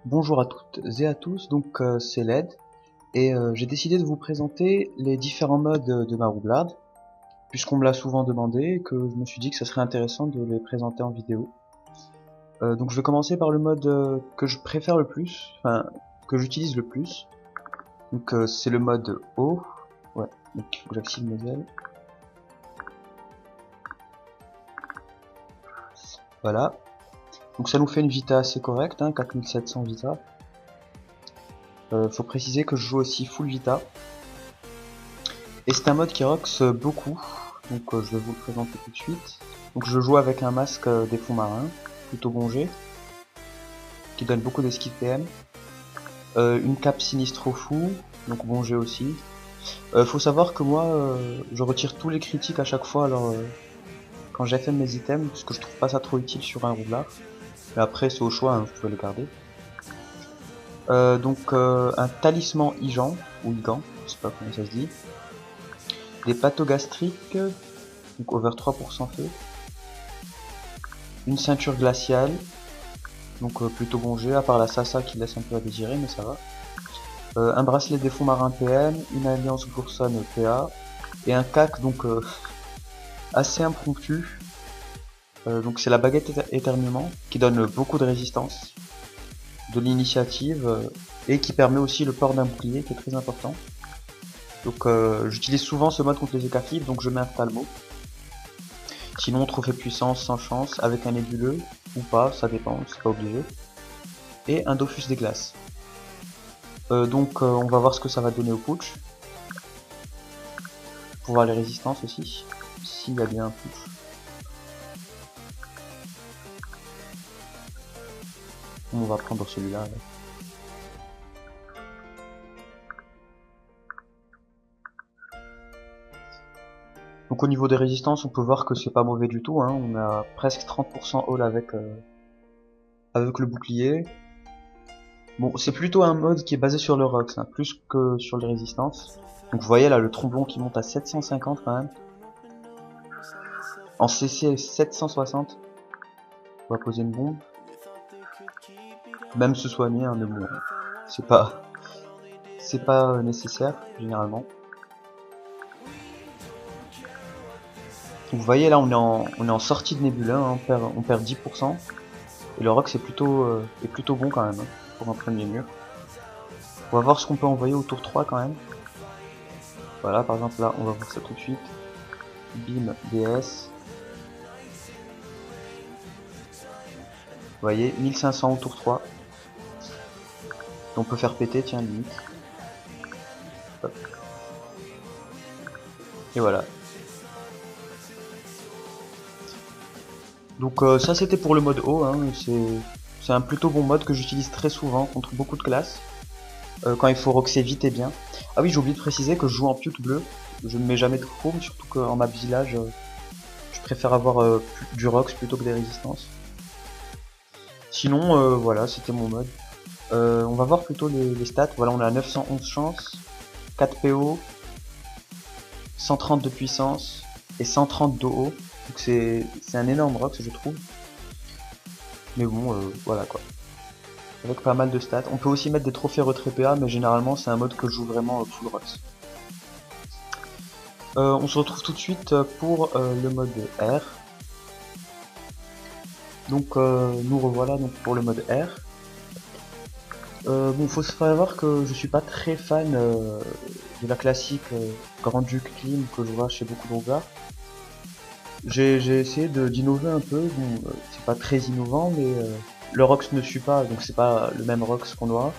Bonjour à toutes et à tous, donc c'est LED et j'ai décidé de vous présenter les différents modes de ma roublarde puisqu'on me l'a souvent demandé et que je me suis dit que ce serait intéressant de les présenter en vidéo. Donc je vais commencer par le mode que je préfère le plus, enfin que j'utilise le plus. Donc c'est le mode haut. Ouais, donc il faut que j'active mes ailes. Voilà. Donc ça nous fait une vita assez correcte, hein, 4700 vita. Faut préciser que je joue aussi full vita. Et c'est un mode qui rox beaucoup, donc je vais vous le présenter tout de suite. Donc je joue avec un masque des fonds marins, plutôt bon G, qui donne beaucoup d'esquive PM. Une cape Sinistro fou, donc bon G aussi. Faut savoir que moi, je retire tous les critiques à chaque fois alors quand j'FM mes items, parce que je trouve pas ça trop utile sur un roublard. Mais après c'est au choix, hein, vous pouvez le garder. Un talisman Igan, ou Igan, je sais pas comment ça se dit. Des pâteaux gastriques, donc over 3% feu. Une ceinture glaciale, donc plutôt bon G, à part la Sasa qui laisse un peu à désirer, mais ça va. Un bracelet des fonds marins PM, une alliance Bourson PA, et un cac donc assez impromptu. Donc c'est la baguette éternuement, qui donne beaucoup de résistance, de l'initiative, et qui permet aussi le port d'un bouclier, qui est très important. Donc j'utilise souvent ce mode contre les écafibres, donc je mets un Talmo. Sinon trophée puissance sans chance, avec un nébuleux, ou pas, ça dépend, c'est pas obligé. Et un Dofus des glaces. On va voir ce que ça va donner au putsch. Pour voir les résistances aussi. S'il y a bien un putsch. On va prendre celui-là. Ouais. Donc au niveau des résistances, on peut voir que c'est pas mauvais du tout. Hein. On a presque 30% all avec le bouclier. Bon, c'est plutôt un mode qui est basé sur le Rox, hein, plus que sur les résistances. Donc vous voyez là le tromblon qui monte à 750 quand même. En CC 760. On va poser une bombe. Même se soigner, hein, mais bon, c'est pas nécessaire généralement. Donc vous voyez là on est en sortie de Nebula, hein, on perd 10%. Et le Rox est plutôt bon quand même, hein, pour un premier mur. On va voir ce qu'on peut envoyer au tour 3 quand même. Voilà, par exemple là, on va voir ça tout de suite. Bim, DS. Vous voyez, 1500 au tour 3. On peut faire péter, tiens, limite. Hop. Et voilà. Donc ça c'était pour le mode haut, hein. C'est un plutôt bon mode que j'utilise très souvent contre beaucoup de classes. Quand il faut roxer vite et bien. Ah oui, j'ai oublié de préciser que je joue en Pute bleu. Je ne mets jamais de chrome, surtout qu'en map village, je préfère avoir du rox plutôt que des résistances. Sinon, voilà, c'était mon mode. On va voir plutôt les stats. Voilà, on a 911 chance, 4 PO, 130 de puissance et 130 d'OO. Donc c'est un énorme rox, je trouve. Mais bon, voilà quoi. Avec pas mal de stats. On peut aussi mettre des trophées retrait PA, mais généralement c'est un mode que je joue vraiment full rox. On se retrouve tout de suite pour le mode R. Donc nous revoilà donc pour le mode R. Bon, faut savoir que je suis pas très fan de la classique Grand Duc Clean que je vois chez beaucoup de rougards. J'ai essayé d'innover un peu, bon, c'est pas très innovant, mais le Rox ne suit pas, donc c'est pas le même Rox qu'on aura.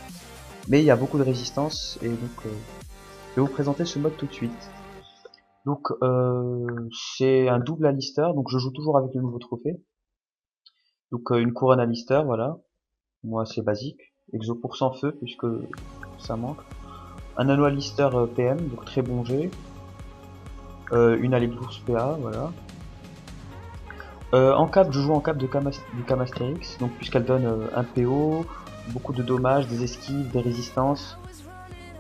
Mais il y a beaucoup de résistance, et donc je vais vous présenter ce mode tout de suite. Donc c'est un double Alistair, donc je joue toujours avec le nouveau trophée. Donc une couronne Alistair, voilà. Moi c'est basique. Exo pour sans feu, puisque ça manque. Un anneau Alistair PM, donc très bon G. Une allée bourse PA, voilà. En cap, je joue en cap de Camastérix, donc puisqu'elle donne un PO, beaucoup de dommages, des esquives, des résistances.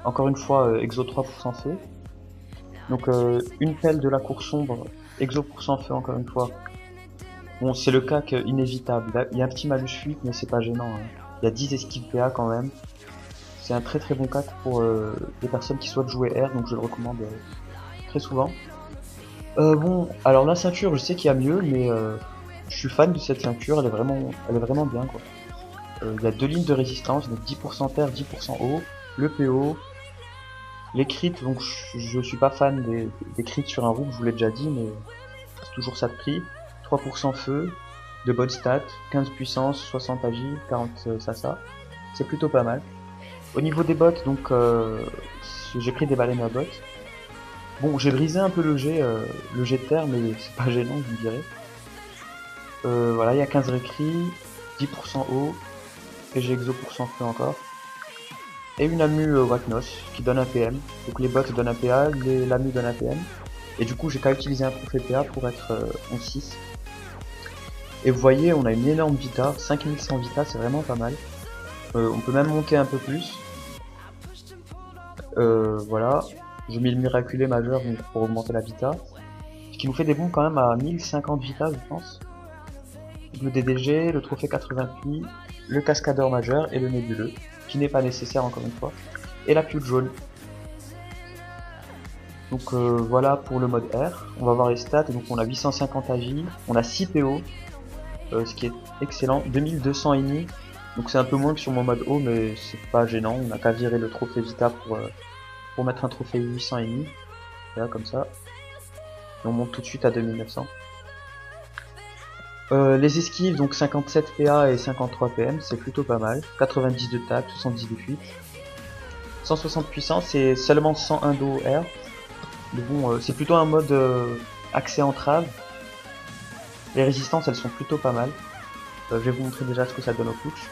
Encore une fois, exo 3% feu. Donc une pelle de la cour sombre, exo pour sans feu encore une fois. Bon, c'est le cac inévitable. Il y a un petit malus fuite, mais c'est pas gênant. Hein. Il y a 10 esquives PA quand même. C'est un très très bon 4 pour les personnes qui souhaitent jouer R, donc je le recommande très souvent. Bon, alors la ceinture, je sais qu'il y a mieux, mais je suis fan de cette ceinture, elle est vraiment bien quoi. Il y a 2 lignes de résistance, donc 10% terre, 10% eau, le PO, les crits, donc je suis pas fan des crits sur un rook, je vous l'ai déjà dit, mais c'est toujours ça de prix. 3% feu, de bonnes stats, 15 puissance, 60 agile, 40 sasa, c'est plutôt pas mal. Au niveau des bottes, donc j'ai pris des baleines à bottes. Bon, j'ai brisé un peu le jet de terre, mais c'est pas gênant, vous me direz. Voilà, il y a 15 récris, 10% eau, et j'ai exo pour 100 feu encore. Et une amu Waknos qui donne un PM. Donc les bots donnent un PA, l'amu donne un PM. Et du coup, j'ai qu'à utiliser un trophée PA pour être 11-6. Et vous voyez, on a une énorme vita, 5100 vita, c'est vraiment pas mal. On peut même monter un peu plus. Voilà. J'ai mis le miraculé majeur donc, pour augmenter la vita. Ce qui nous fait des bons quand même à 1050 vita, je pense. Le DDG, le trophée 88, le cascadeur majeur et le nébuleux, qui n'est pas nécessaire encore une fois. Et la pute jaune. Donc voilà pour le mode R. On va voir les stats. Donc on a 850 AJ, on a 6 PO, ce qui est excellent. 2200 INI. Donc c'est un peu moins que sur mon mode O, mais c'est pas gênant. On a qu'à virer le trophée Vita pour mettre un trophée 800 INI. Là comme ça. Et on monte tout de suite à 2900. Les esquives, donc 57 PA et 53 PM, c'est plutôt pas mal. 90 de tac, 70 de fuite. 160 puissance, c'est seulement 101 d'eau R. Mais bon, c'est plutôt un mode accès entrave. Les résistances, elles sont plutôt pas mal. Je vais vous montrer déjà ce que ça donne au putsch.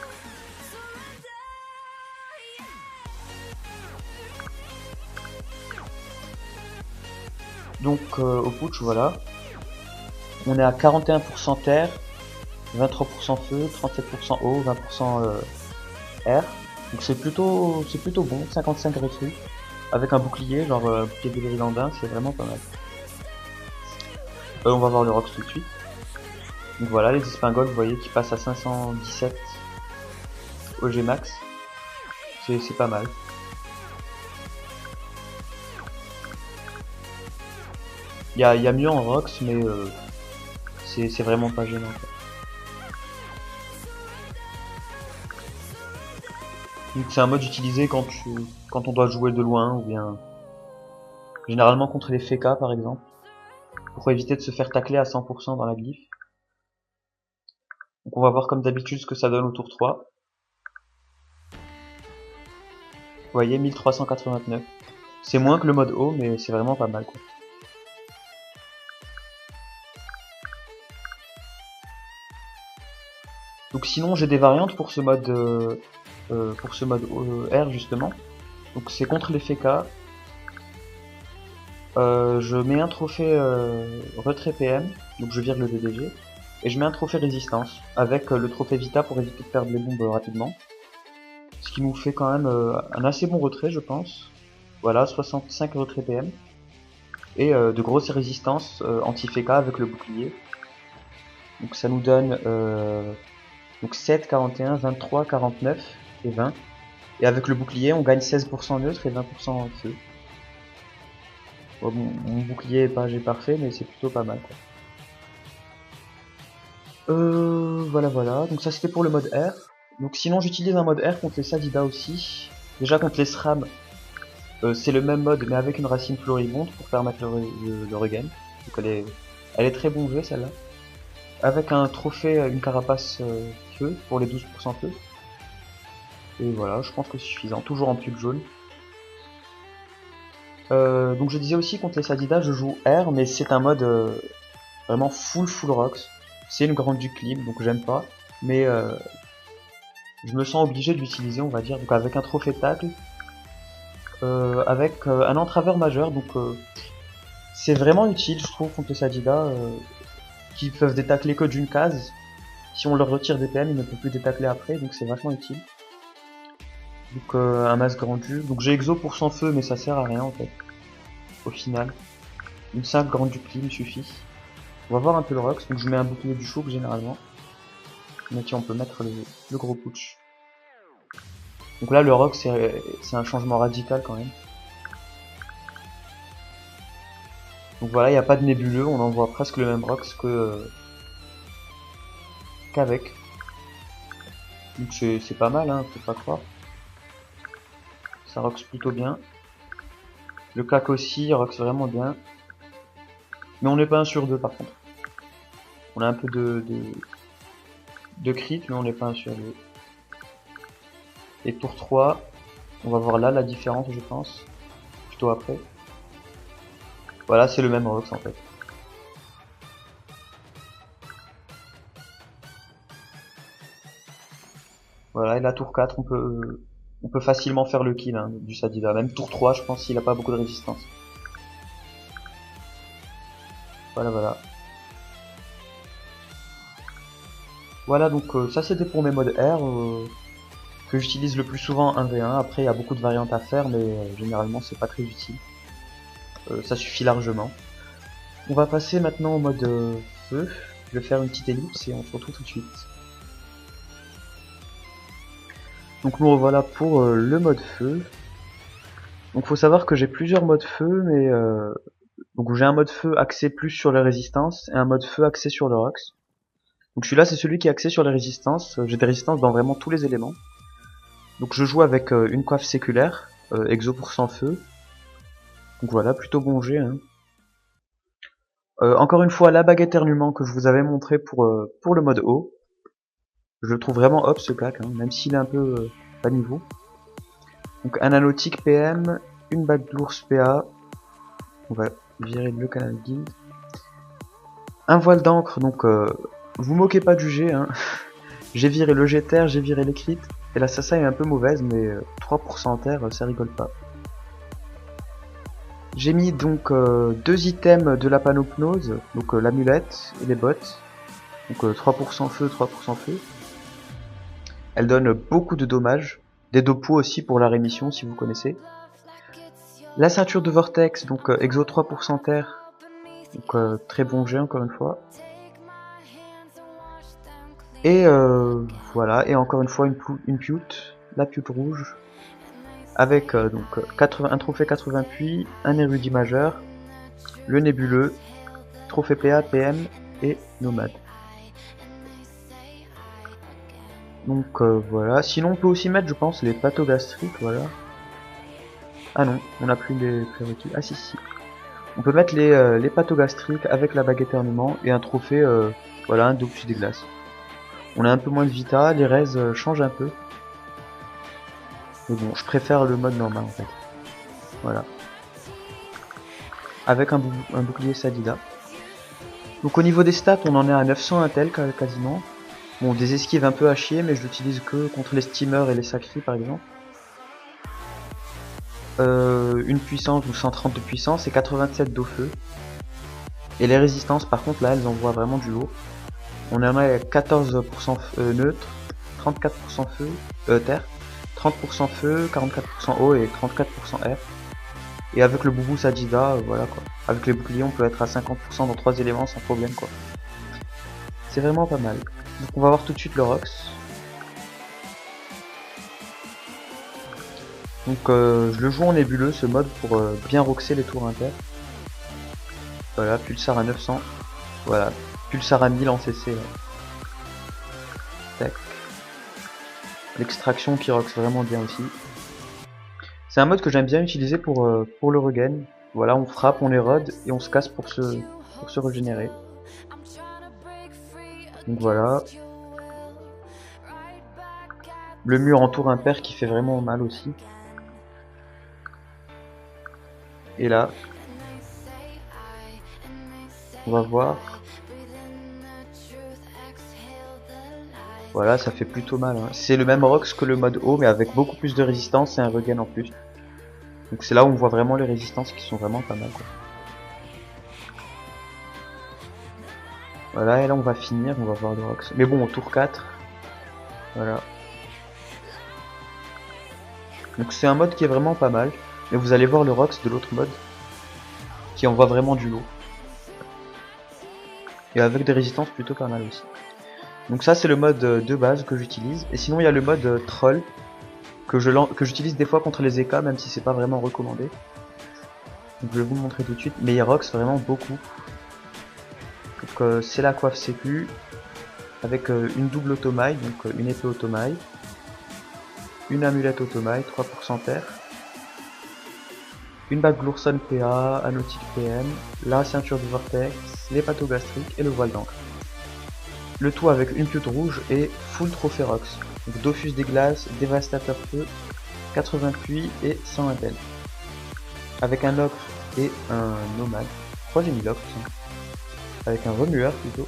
Donc au putsch, voilà. On est à 41% terre, 23% feu, 37% eau, 20% air. Donc c'est plutôt bon, 55 réflux. Avec un bouclier, genre bouclier de l'Irlandin, c'est vraiment pas mal. On va voir le Rox tout de suite. Donc voilà, les espingoles, vous voyez, qui passent à 517 OG max. C'est pas mal. Il y a mieux en Rox, mais c'est vraiment pas gênant, quoi. Donc c'est un mode utilisé quand on doit jouer de loin, ou bien généralement contre les FK par exemple, pour éviter de se faire tacler à 100% dans la glyphe. Donc on va voir comme d'habitude ce que ça donne au tour 3. Vous voyez, 1389. C'est moins que le mode O, mais c'est vraiment pas mal, quoi. Donc sinon j'ai des variantes pour ce mode R justement. Donc c'est contre les FK. Je mets un trophée retrait PM, donc je vire le DDG, et je mets un trophée résistance, avec le trophée Vita pour éviter de perdre les bombes rapidement. Ce qui nous fait quand même un assez bon retrait je pense. Voilà, 65 retrait PM. Et de grosses résistances anti-FK avec le bouclier. Donc ça nous donne donc 7, 41, 23, 49 et 20. Et avec le bouclier on gagne 16% neutre et 20% feu. Bon, mon bouclier est pas G parfait, mais c'est plutôt pas mal, quoi. Voilà. Donc ça c'était pour le mode R. Donc sinon j'utilise un mode R contre les Sadida aussi. Déjà contre les SRAM, c'est le même mode mais avec une racine floribonde pour permettre le regain. Donc elle est très bon jeu celle-là. Avec un trophée, une carapace feu pour les 12% feu. Et voilà, je pense que c'est suffisant. Toujours en pub jaune. Donc je disais aussi contre les Sadida, je joue R, mais c'est un mode vraiment full Rox. C'est une grande du clip, donc j'aime pas. Mais je me sens obligé de l'utiliser, on va dire. Donc avec un trophée tacle, avec un entraveur majeur, donc c'est vraiment utile, je trouve, contre les Sadida, qui peuvent détacler que d'une case. Si on leur retire des PM, ils ne peuvent plus détacler après, donc c'est vachement utile. Donc un masque rendu. Donc j'ai exo pour 100 feu, mais ça sert à rien en fait. Au final. Une simple grande du clim suffit. On va voir un peu le Rox, donc je mets un bouclier du choc généralement. Mais tiens, on peut mettre le gros putsch. Donc là le rock c'est un changement radical quand même. Donc voilà, il n'y a pas de nébuleux, on envoie presque le même rox qu'avec. Donc c'est pas mal, hein, faut pas croire. Ça rox plutôt bien. Le clac aussi rox vraiment bien. Mais on n'est pas un sur deux par contre. On a un peu de crit, mais on n'est pas un sur deux. Et tour 3, on va voir là la différence je pense. Plutôt après. Voilà, c'est le même rox en fait. Voilà, et la tour 4, on peut facilement faire le kill hein, du Sadida. Même tour 3, je pense, s'il a pas beaucoup de résistance. Voilà, voilà. Voilà, donc ça c'était pour mes modes R que j'utilise le plus souvent 1v1. Après, il y a beaucoup de variantes à faire, mais généralement c'est pas très utile. Ça suffit largement. On va passer maintenant au mode feu. Je vais faire une petite ellipse et on se retrouve tout de suite. Donc nous revoilà pour le mode feu. Donc faut savoir que j'ai plusieurs modes feu, mais donc j'ai un mode feu axé plus sur les résistances et un mode feu axé sur le rox. Donc celui-là c'est celui qui est axé sur les résistances. J'ai des résistances dans vraiment tous les éléments. Donc je joue avec une coiffe séculaire, exo pour sans feu. Donc voilà, plutôt bon jet. Hein. Encore une fois, la bague éternuement que je vous avais montré pour le mode haut. Je le trouve vraiment hop ce claque, hein, même s'il est un peu pas niveau. Donc un anotique PM, une bague de l'ours PA. On va virer le canal guild. Un voile d'encre, donc vous moquez pas du jet. Hein. J'ai viré le jet terre, j'ai viré les crits. Et la Sasa est un peu mauvaise, mais 3% terre, ça rigole pas. J'ai mis donc deux items de la panopnose, donc l'amulette et les bottes. Donc 3% feu, 3% feu. Elle donne beaucoup de dommages. Des dopos aussi pour la rémission si vous connaissez. La ceinture de vortex, donc exo 3% terre. Donc très bon jet encore une fois. Et voilà, et encore une fois une pute, la pute rouge. Avec donc un trophée 80 puits, un érudit majeur, le nébuleux, trophée PA, PM et nomade. Donc voilà, sinon on peut aussi mettre je pense les pathogastriques, voilà. Ah non, on n'a plus les prérequis, ah si si. On peut mettre les pathogastriques avec la bague éternuement et un trophée, voilà, un Dopus des glaces. On a un peu moins de vita, les raises changent un peu. Mais bon, je préfère le mode normal en fait. Voilà. Avec un bouclier Sadida. Donc au niveau des stats, on en est à 900 intel quasiment. Bon, des esquives un peu à chier, mais je l'utilise que contre les steamers et les sacris par exemple. Une puissance ou 130 de puissance et 87 d'eau feu. Et les résistances par contre là elles envoient vraiment du lourd. On en a 14% neutre, 34% feu, terre, 30% feu, 44% eau et 34% air. Et avec le boubou Sadida, voilà quoi. Avec les boucliers on peut être à 50% dans 3 éléments sans problème quoi. C'est vraiment pas mal. Donc on va voir tout de suite le rox. Donc je le joue en nébuleux ce mode pour bien roxer les tours inter. Voilà, pulsar à 900. Voilà, pulsar à 1000 en CC. Là. Tac. L'extraction qui roxe vraiment bien aussi. C'est un mode que j'aime bien utiliser pour le regain. Voilà, on frappe, on érode et on se casse pour se régénérer. Donc voilà. Le mur en tour impair qui fait vraiment mal aussi. Et là, on va voir. Voilà, ça fait plutôt mal. Hein. C'est le même rox que le mode haut, mais avec beaucoup plus de résistance et un regain en plus. Donc c'est là où on voit vraiment les résistances qui sont vraiment pas mal. Quoi. Voilà, et là on va finir, on va voir le rox. Mais bon, au tour 4. Voilà. Donc c'est un mode qui est vraiment pas mal. Mais vous allez voir le rox de l'autre mode. Qui envoie vraiment du lourd. Et avec des résistances plutôt pas mal aussi. Donc ça c'est le mode de base que j'utilise. Et sinon il y a le mode troll que j'utilise des fois contre les EK, même si c'est pas vraiment recommandé. Donc je vais vous le montrer tout de suite, mais il rox vraiment beaucoup. Donc c'est la coiffe sécu, avec une double automaille, donc une épée automaille, une amulette automaille, 3% terre, une bague Glourson PA, un nautique PM, la ceinture du vortex, les pâteaux gastriques et le voile d'encre. Le tout avec une pute rouge et full trophée rox. Donc Dofus des glaces, dévastateur feu, 80 QI et 100 intel. Avec un ocre et un nomade. Pourquoi j'ai mis l'ocre? Avec un remueur plutôt.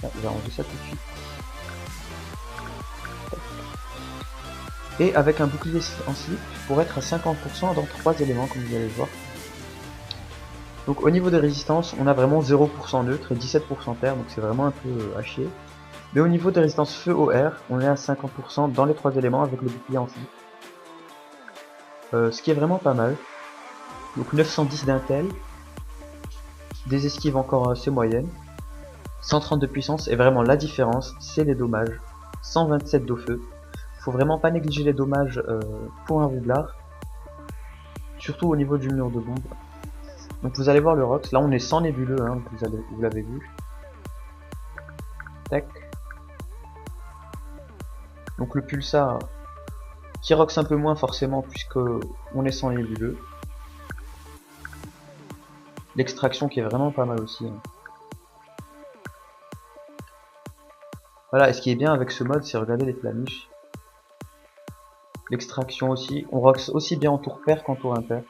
Ah, je vais ranger ça tout de suite. Et avec un bouclier en slip pour être à 50% dans 3 éléments comme vous allez le voir. Donc au niveau des résistances, on a vraiment 0% neutre et 17% terre, donc c'est vraiment un peu à chier. Mais au niveau des résistances feu au air, on est à 50% dans les 3 éléments avec le bouclier en slip. Ce qui est vraiment pas mal. Donc 910 d'intel, des esquives encore assez moyennes, 130 de puissance, et vraiment la différence, c'est les dommages. 127 d'eau feu. Faut vraiment pas négliger les dommages pour un roublard, surtout au niveau du mur de bombe. Donc vous allez voir le rox, là on est sans nébuleux, hein, vous l'avez vu. Tac. Donc le pulsar qui rox un peu moins forcément puisque on est sans nébuleux. L'extraction qui est vraiment pas mal aussi. Hein. Voilà, et ce qui est bien avec ce mode, c'est regarder les flamiches. L'extraction aussi, on rox aussi bien en tour pair qu'en tour impair.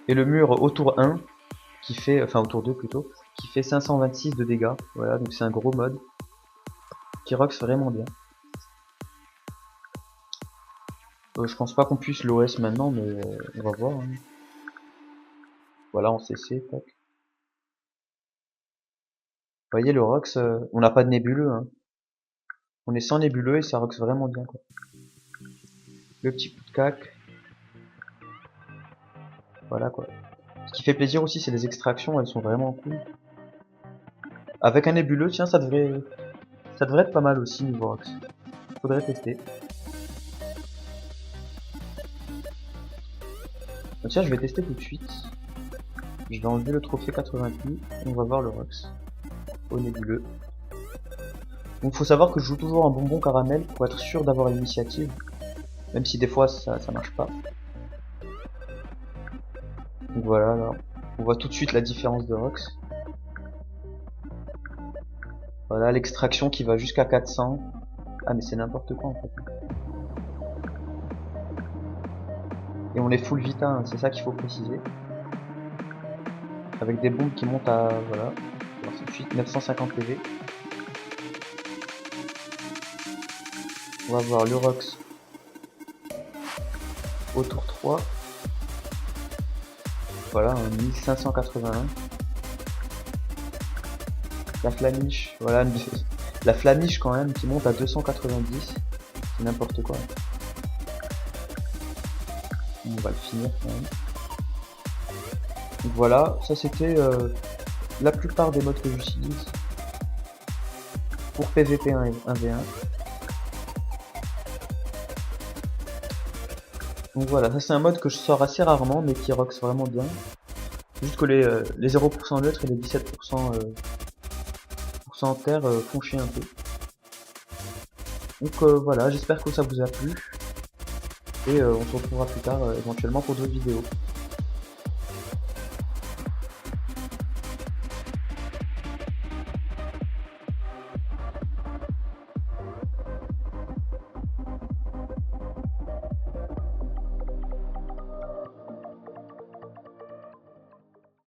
Et le mur au tour 1, qui fait, enfin au tour 2 plutôt, qui fait 526 de dégâts. Voilà, donc c'est un gros mode qui rox vraiment bien. Je pense pas qu'on puisse l'OS maintenant, mais on va voir. Hein. Voilà, en CC, tac. Vous voyez le rox, on n'a pas de nébuleux. Hein. On est sans nébuleux et ça rox vraiment bien, quoi. Le petit coup de cac. Voilà quoi. Ce qui fait plaisir aussi, c'est les extractions, elles sont vraiment cool. Avec un nébuleux, tiens, ça devrait être pas mal aussi niveau rox. Faudrait tester. Donc, tiens, je vais tester tout de suite. Je vais enlever le trophée 88 et on va voir le rox au nébuleux. Donc faut savoir que je joue toujours un bonbon caramel pour être sûr d'avoir l'initiative, même si des fois ça marche pas. Donc voilà, là, on voit tout de suite la différence de rox. Voilà l'extraction qui va jusqu'à 400. Ah mais c'est n'importe quoi en fait. Et on est full vita, hein, c'est ça qu'il faut préciser. Avec des bombes qui montent à, voilà, tout de suite 950 PV. On va voir le rox au tour 3. Voilà, 1581. La flamiche, voilà, la flamiche quand même qui monte à 290. C'est n'importe quoi. On va le finir quand même. Donc voilà, ça c'était la plupart des modes que j'utilise pour PVP 1v1. Donc voilà, ça c'est un mode que je sors assez rarement mais qui rox vraiment bien. Juste que les 0% neutre et les 17% terre font chier un peu. Donc voilà, j'espère que ça vous a plu. Et on se retrouvera plus tard éventuellement pour d'autres vidéos.